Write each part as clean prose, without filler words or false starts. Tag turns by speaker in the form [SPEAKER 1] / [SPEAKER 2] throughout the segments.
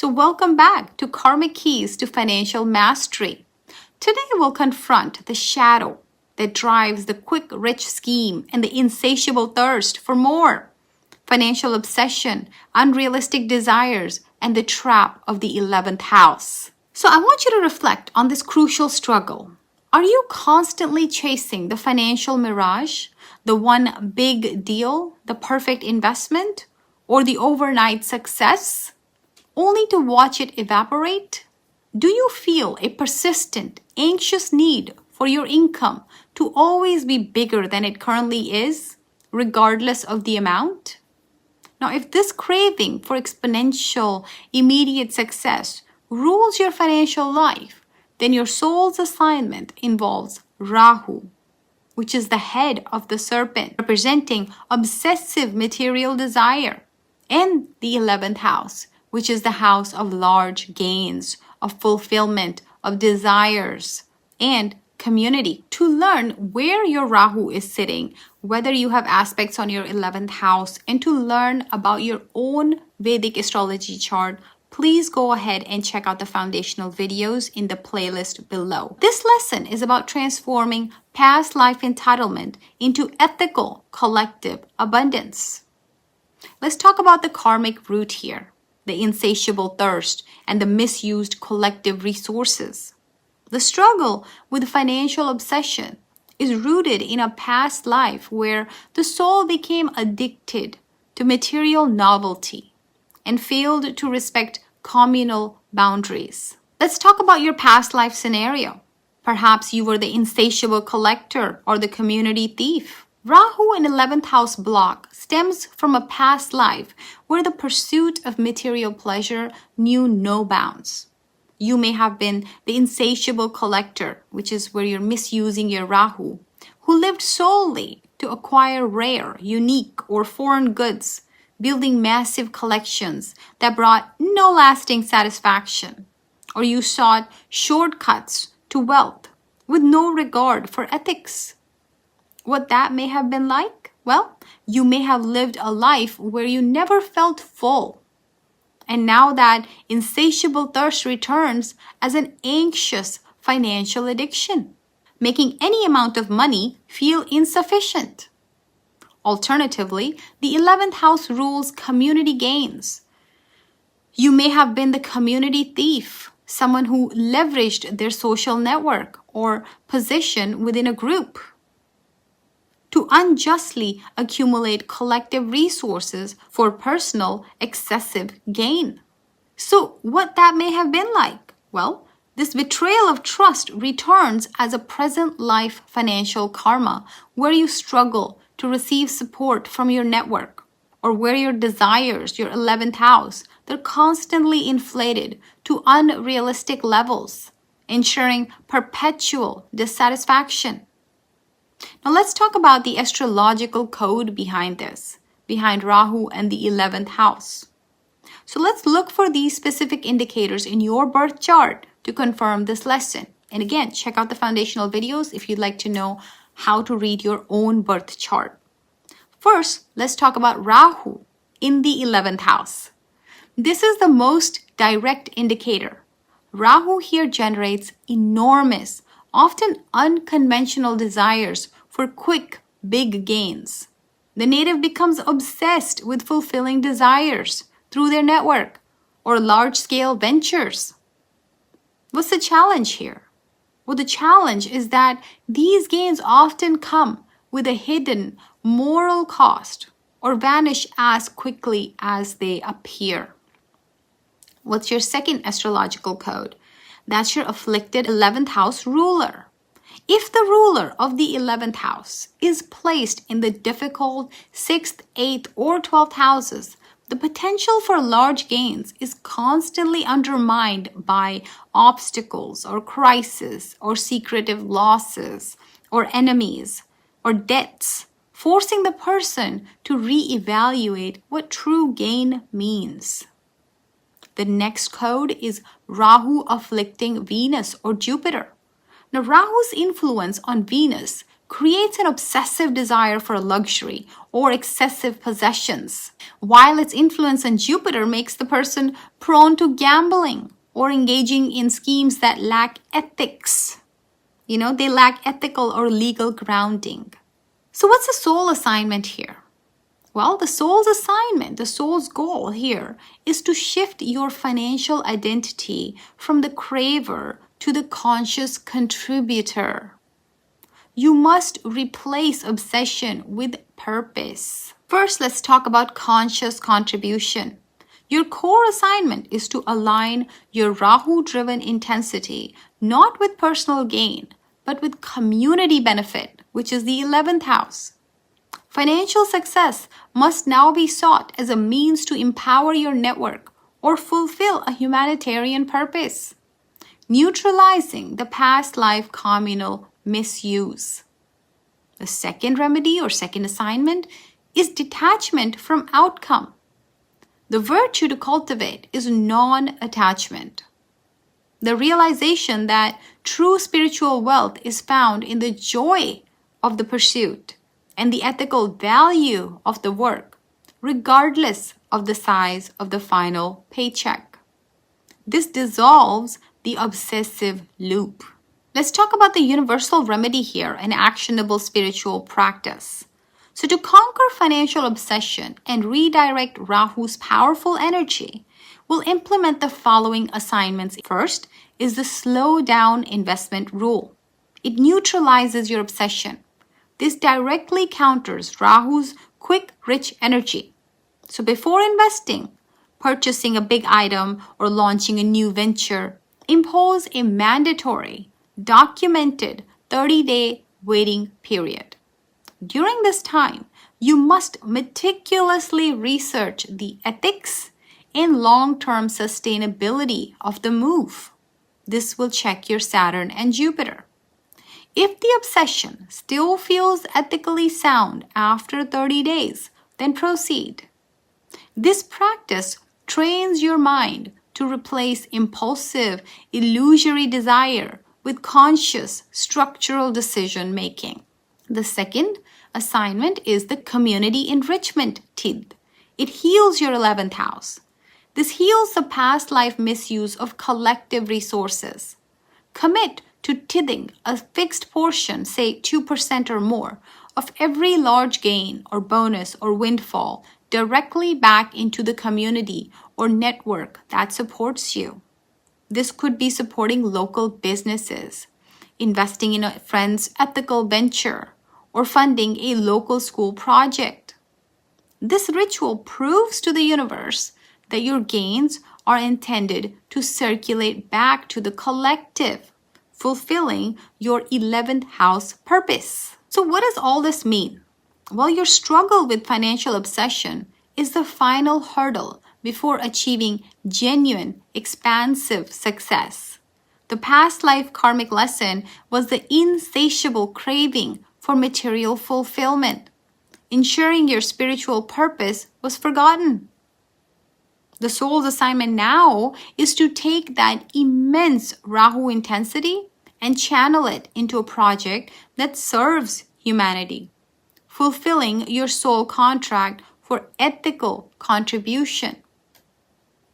[SPEAKER 1] So welcome back to Karmic Keys to Financial Mastery. Today we'll confront the shadow that drives the quick rich scheme and the insatiable thirst for more, financial obsession, unrealistic desires, and the trap of the 11th house. So I want you to reflect on this crucial struggle. Are you constantly chasing the financial mirage, the one big deal, the perfect investment, or the overnight success, only to watch it evaporate? Do you feel a persistent, anxious need for your income to always be bigger than it currently is, regardless of the amount? Now, if this craving for exponential, immediate success rules your financial life, then your soul's assignment involves Rahu, which is the head of the serpent, representing obsessive material desire, and the 11th house, which is the house of large gains, of fulfillment, of desires, and community. To learn where your Rahu is sitting, whether you have aspects on your 11th house, and to learn about your own Vedic astrology chart, please go ahead and check out the foundational videos in the playlist below. This lesson is about transforming past life entitlement into ethical collective abundance. Let's talk about the karmic root here, the insatiable thirst, and the misused collective resources. The struggle with financial obsession is rooted in a past life where the soul became addicted to material novelty and failed to respect communal boundaries. Let's talk about your past life scenario. Perhaps you were the insatiable collector or the community thief. Rahu in 11th house block stems from a past life where the pursuit of material pleasure knew no bounds. You may have been the insatiable collector, which is where you're misusing your Rahu, who lived solely to acquire rare, unique, or foreign goods, building massive collections that brought no lasting satisfaction. Or you sought shortcuts to wealth with no regard for ethics. What that may have been like? Well, you may have lived a life where you never felt full. And now that insatiable thirst returns as an anxious financial addiction, making any amount of money feel insufficient. Alternatively, the 11th house rules community gains. You may have been the community thief, someone who leveraged their social network or position within a group to unjustly accumulate collective resources for personal excessive gain. So what that may have been like? Well, this betrayal of trust returns as a present life financial karma where you struggle to receive support from your network, or where your desires, your 11th house, they're constantly inflated to unrealistic levels, ensuring perpetual dissatisfaction. Now let's talk about the astrological code behind this, behind Rahu and the 11th house. So let's look for these specific indicators in your birth chart to confirm this lesson. And again, check out the foundational videos if you'd like to know how to read your own birth chart. First, let's talk about Rahu in the 11th house. This is the most direct indicator. Rahu here generates enormous, often unconventional desires for quick, big gains. The native becomes obsessed with fulfilling desires through their network or large-scale ventures. What's the challenge here? Well, the challenge is that these gains often come with a hidden moral cost or vanish as quickly as they appear. What's your second astrological code? That's your afflicted 11th house ruler. If the ruler of the 11th house is placed in the difficult 6th, 8th, or 12th houses, the potential for large gains is constantly undermined by obstacles or crises or secretive losses or enemies or debts, forcing the person to reevaluate what true gain means. The next code is Rahu afflicting Venus or Jupiter. Now, Rahu's influence on Venus creates an obsessive desire for luxury or excessive possessions, while its influence on Jupiter makes the person prone to gambling or engaging in schemes that lack ethics. They lack ethical or legal grounding. So what's the soul assignment here? Well, the soul's assignment, the soul's goal here is to shift your financial identity from the craver to the conscious contributor. You must replace obsession with purpose. First, let's talk about conscious contribution. Your core assignment is to align your Rahu-driven intensity not with personal gain, but with community benefit, which is the 11th house. Financial success must now be sought as a means to empower your network or fulfill a humanitarian purpose, neutralizing the past life communal misuse. The second remedy or second assignment is detachment from outcome. The virtue to cultivate is non-attachment. The realization that true spiritual wealth is found in the joy of the pursuit and the ethical value of the work, regardless of the size of the final paycheck. This dissolves the obsessive loop. Let's talk about the universal remedy here, an actionable spiritual practice. So to conquer financial obsession and redirect Rahu's powerful energy, we'll implement the following assignments. First is the slow down investment rule. It neutralizes your obsession. This directly counters Rahu's quick, rich energy. So before investing, purchasing a big item, or launching a new venture, impose a mandatory, documented 30-day waiting period. During this time, you must meticulously research the ethics and long-term sustainability of the move. This will check your Saturn and Jupiter. If the obsession still feels ethically sound after 30 days, then proceed. This practice trains your mind to replace impulsive, illusory desire with conscious, structural decision making. The second assignment is the community enrichment tidh. It heals your 11th house. This heals the past life misuse of collective resources. Commit to tithing a fixed portion, say 2% or more, of every large gain or bonus or windfall directly back into the community or network that supports you. This could be supporting local businesses, investing in a friend's ethical venture, or funding a local school project. This ritual proves to the universe that your gains are intended to circulate back to the collective, fulfilling your 11th house purpose. So what does all this mean? Well, your struggle with financial obsession is the final hurdle before achieving genuine, expansive success. The past life karmic lesson was the insatiable craving for material fulfillment, ensuring your spiritual purpose was forgotten. The soul's assignment now is to take that immense Rahu intensity and channel it into a project that serves humanity, fulfilling your soul contract for ethical contribution.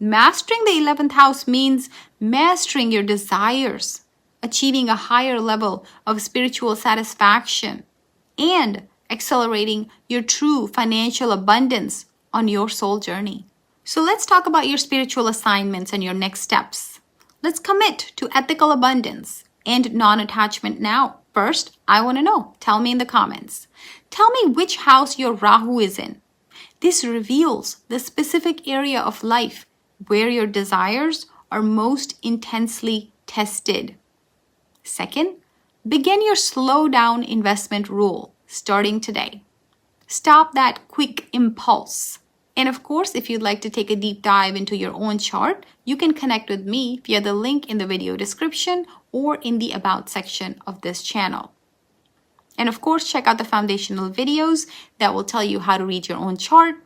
[SPEAKER 1] Mastering the 11th house means mastering your desires, achieving a higher level of spiritual satisfaction, and accelerating your true financial abundance on your soul journey. So let's talk about your spiritual assignments and your next steps. Let's commit to ethical abundance and non-attachment now. First, I want to know. Tell me in the comments. Tell me which house your Rahu is in. This reveals the specific area of life where your desires are most intensely tested. Second, begin your slow down investment rule starting today. Stop that quick impulse. And of course, if you'd like to take a deep dive into your own chart, you can connect with me via the link in the video description or in the About section of this channel. And of course, check out the foundational videos that will tell you how to read your own chart,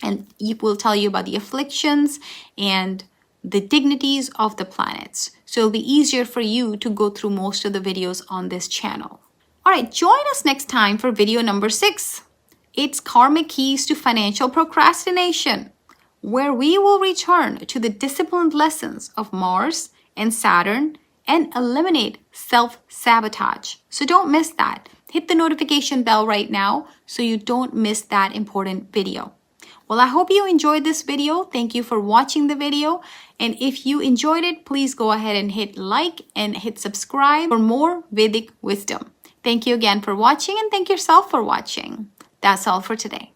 [SPEAKER 1] and it will tell you about the afflictions and the dignities of the planets. So it'll be easier for you to go through most of the videos on this channel. All right, join us next time for video number 6. It's Karmic Keys to Financial Procrastination, where we will return to the disciplined lessons of Mars and Saturn and eliminate self-sabotage. So don't miss that. Hit the notification bell right now so you don't miss that important video. Well, I hope you enjoyed this video. Thank you for watching the video. And if you enjoyed it, please go ahead and hit like and hit subscribe for more Vedic wisdom. Thank you again for watching, and thank yourself for watching. That's all for today.